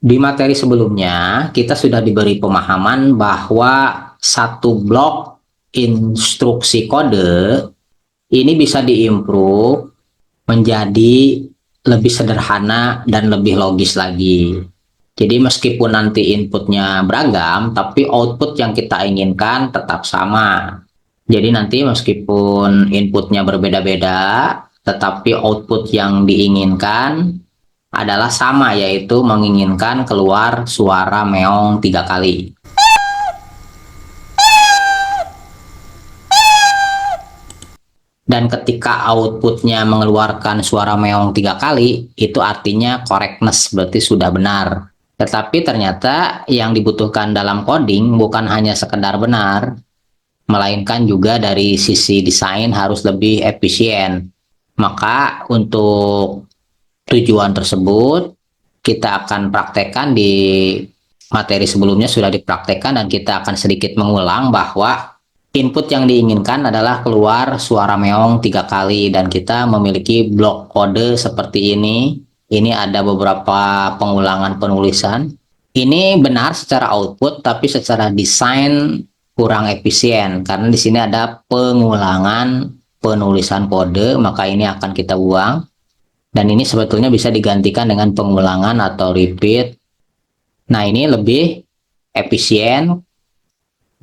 Di materi sebelumnya, kita sudah diberi pemahaman bahwa satu blok instruksi kode ini bisa diimprove menjadi lebih sederhana dan lebih logis lagi. Jadi meskipun nanti inputnya beragam, tapi output yang kita inginkan tetap sama. Jadi nanti meskipun inputnya berbeda-beda, tetapi output yang diinginkan adalah sama, yaitu menginginkan keluar suara meong 3 kali. Dan ketika outputnya mengeluarkan suara meong 3 kali, itu artinya correctness, berarti sudah benar. Tetapi ternyata yang dibutuhkan dalam coding bukan hanya sekedar benar, melainkan juga dari sisi desain harus lebih efisien. Maka untuk tujuan tersebut, kita akan praktekkan di materi sebelumnya sudah dipraktekkan, dan kita akan sedikit mengulang bahwa input yang diinginkan adalah keluar suara meong 3 kali, dan kita memiliki blok kode seperti ini. Ini ada beberapa pengulangan penulisan. Ini benar secara output, tapi secara desain kurang efisien karena di sini ada pengulangan penulisan kode, maka ini akan kita buang. Dan ini sebetulnya bisa digantikan dengan pengulangan atau repeat. Nah, ini lebih efisien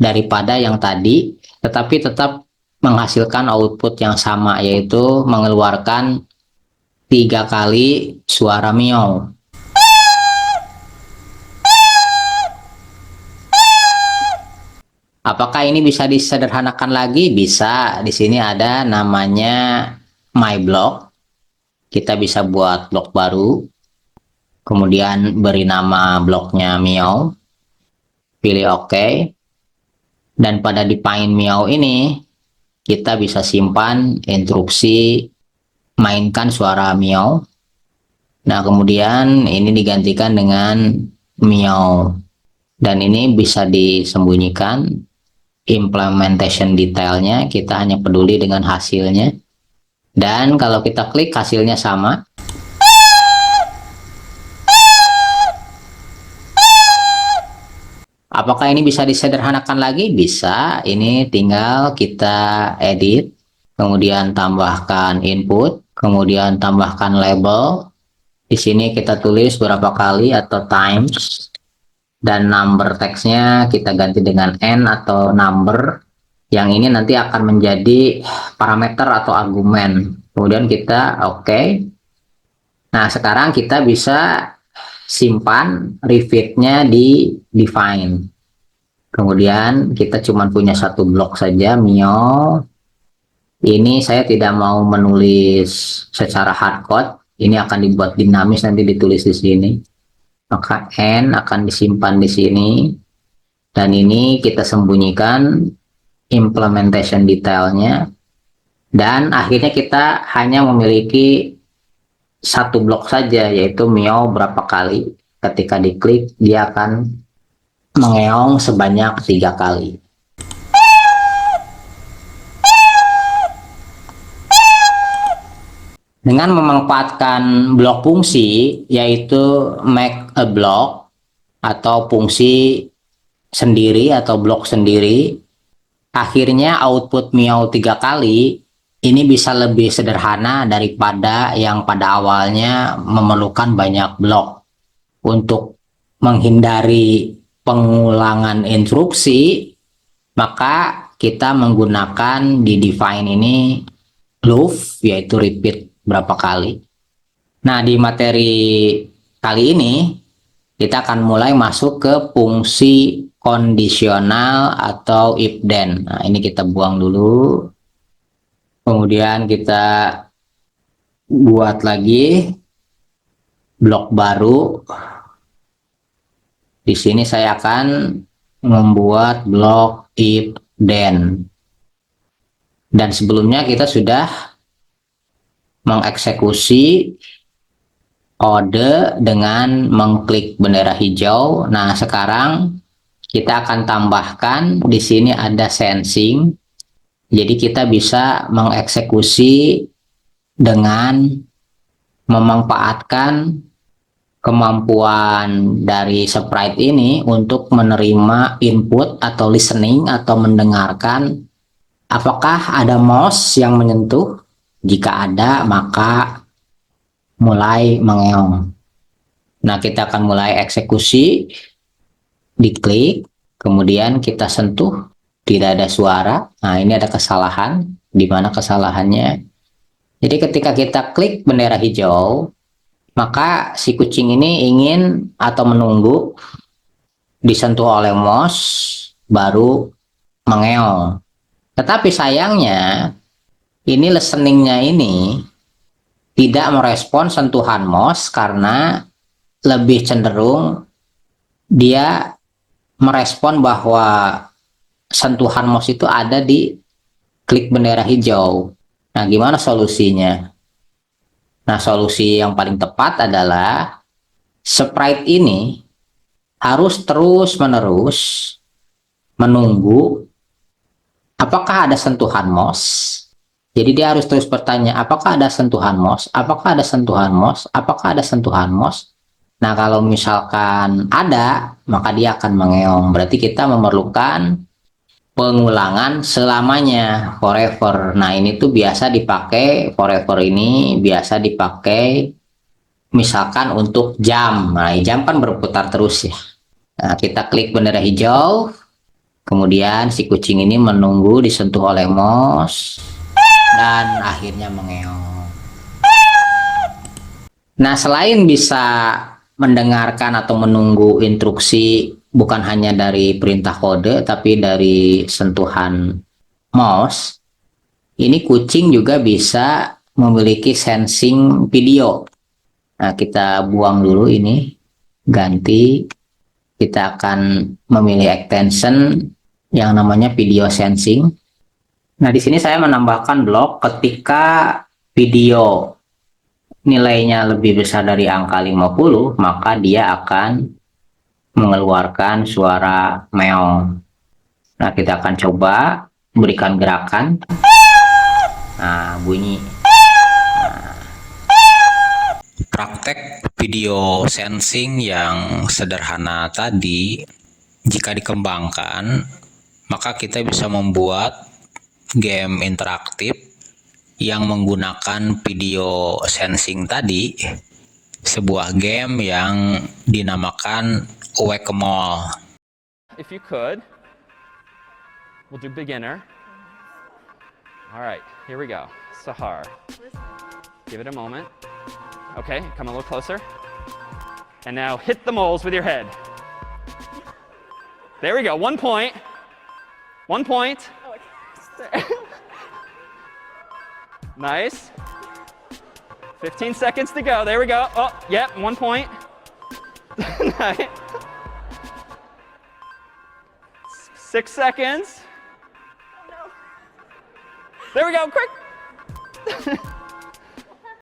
daripada yang tadi, tetapi tetap menghasilkan output yang sama, yaitu mengeluarkan 3 kali suara meow. Apakah ini bisa disederhanakan lagi? Bisa. Di sini ada namanya my block. Kita bisa buat blok baru, kemudian beri nama bloknya meow, pilih OK. Dan pada define meow ini, kita bisa simpan instruksi mainkan suara meow. Nah, kemudian ini digantikan dengan meow. Dan ini bisa disembunyikan implementation detailnya, kita hanya peduli dengan hasilnya. Dan kalau kita klik, hasilnya sama. Apakah ini bisa disederhanakan lagi? Bisa. Ini tinggal kita edit, kemudian tambahkan input, kemudian tambahkan label. Di sini kita tulis berapa kali atau times, dan number teksnya kita ganti dengan n atau number. Yang ini nanti akan menjadi parameter atau argumen. Kemudian kita OK. Nah, sekarang kita bisa simpan refit-nya di define. Kemudian kita cuma punya satu blok saja, meow. Ini saya tidak mau menulis secara hardcode. Ini akan dibuat dinamis, nanti ditulis di sini. Maka n akan disimpan di sini. Dan ini kita sembunyikan implementation detailnya. Dan akhirnya kita hanya memiliki satu blok saja, yaitu meow berapa kali. Ketika diklik, dia akan mengeong sebanyak 3 kali. Dengan memanfaatkan blok fungsi, yaitu make a block atau fungsi sendiri atau blok sendiri, akhirnya output meow 3 kali ini bisa lebih sederhana daripada yang pada awalnya memerlukan banyak blok. Untuk menghindari pengulangan instruksi, maka kita menggunakan di define ini loop, yaitu repeat berapa kali. Nah, di materi kali ini kita akan mulai masuk ke fungsi kondisional atau if then. Nah, ini kita buang dulu. Kemudian kita buat lagi blok baru. Di sini saya akan membuat blok if then. Dan sebelumnya kita sudah mengeksekusi kode dengan mengklik bendera hijau. Nah, sekarang kita akan tambahkan di sini ada sensing. Jadi kita bisa mengeksekusi dengan memanfaatkan kemampuan dari sprite ini untuk menerima input atau listening atau mendengarkan apakah ada mouse yang menyentuh. Jika ada, maka mulai mengeong. Nah, kita akan mulai eksekusi, diklik, kemudian kita sentuh, tidak ada suara. Nah, ini ada kesalahan, di mana kesalahannya. Jadi ketika kita klik bendera hijau, maka si kucing ini ingin atau menunggu disentuh oleh mouse, baru mengeong. Tetapi sayangnya, ini listeningnya ini tidak merespon sentuhan mouse karena lebih cenderung dia merespon bahwa sentuhan mouse itu ada di klik bendera hijau. Nah, gimana solusinya? Nah, solusi yang paling tepat adalah sprite ini harus terus-menerus menunggu apakah ada sentuhan mouse. Jadi dia harus terus bertanya, apakah ada sentuhan mouse? Apakah ada sentuhan mouse? Apakah ada sentuhan mouse? Nah, kalau misalkan ada, maka dia akan mengeong. Berarti kita memerlukan pengulangan selamanya, forever. Nah, ini tuh biasa dipakai, forever ini biasa dipakai misalkan untuk jam. Nah, jam kan berputar terus ya. Nah, kita klik bendera hijau, kemudian si kucing ini menunggu disentuh oleh mouse, dan akhirnya mengeong. Nah, selain bisa mendengarkan atau menunggu instruksi bukan hanya dari perintah kode, tapi dari sentuhan mouse, ini kucing juga bisa memiliki sensing video. Nah, kita buang dulu ini, ganti. Kita akan memilih extension yang namanya video sensing. Nah, di sini saya menambahkan blok ketika video nilainya lebih besar dari angka 50, maka dia akan mengeluarkan suara meong. Nah, kita akan coba berikan gerakan. Nah, bunyi. Praktek video sensing yang sederhana tadi, jika dikembangkan, maka kita bisa membuat game interaktif yang menggunakan video sensing tadi, sebuah game yang dinamakan Whack-A-Mole. If you could, we'll do beginner. All right, here we go. Sahar. Give it a moment. Okay, come a little closer. And now hit the moles with your head. There we go, 1 point. 1 point. Nice. 15 seconds to go. There we go. Oh, yep, 1 point. Nice. 6 seconds. There we go, quick.